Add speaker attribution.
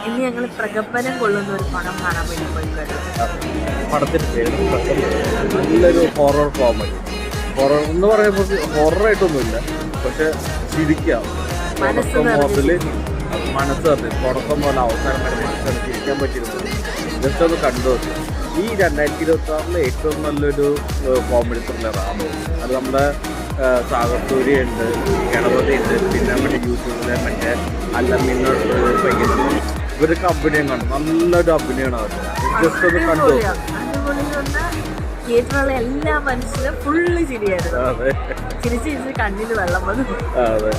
Speaker 1: ഇന്ന് ഞങ്ങൾ പ്രകമ്പനം കൊള്ളുന്ന ഒരു പടം കാണാൻ വേണ്ടി പോയി കേട്ടോ.
Speaker 2: പടത്തിന്റെ പേര് നല്ലൊരു ഹൊറർ കോമഡി. ഹൊറർ എന്ന് പറയുമ്പോൾ ഹൊററായിട്ടൊന്നുമില്ല, പക്ഷെ ചിരിക്കാം. തുടക്കം മുതൽ മനസ്സ് തന്നു, തുടക്കം പോലെ അവസാനം വരെ മനസ്സിൽ ചിരിക്കാൻ പറ്റിയിരുന്നത് ജസ്റ്റ് ഒന്ന് കണ്ടു. ഈ 2026 ഏറ്റവും നല്ലൊരു കോമഡി ത്രില്ലറാണ്. അത് നമ്മുടെ സാഗർസൂര്യ ഉണ്ട്, ഗണപതി ഉണ്ട്, പിന്നെ മറ്റേ യൂട്യൂബിലെ മറ്റേ അല്ലമിന്നോട് പയ്യൻ, ഇവരൊക്കെ അഭിനയം കാണും. നല്ലൊരു അഭിനയമാണ് അവർ. ജസ്റ്റ് ഒന്ന് കണ്ടു.
Speaker 1: തിയേറ്ററിലുള്ള എല്ലാ മനുഷ്യരും ഫുള്ള് ചിരിയായിരുന്നു. ചിരിച്ച് ചിരിച്ച് കണ്ണിന് വെള്ളം വന്നു.
Speaker 2: അതെ.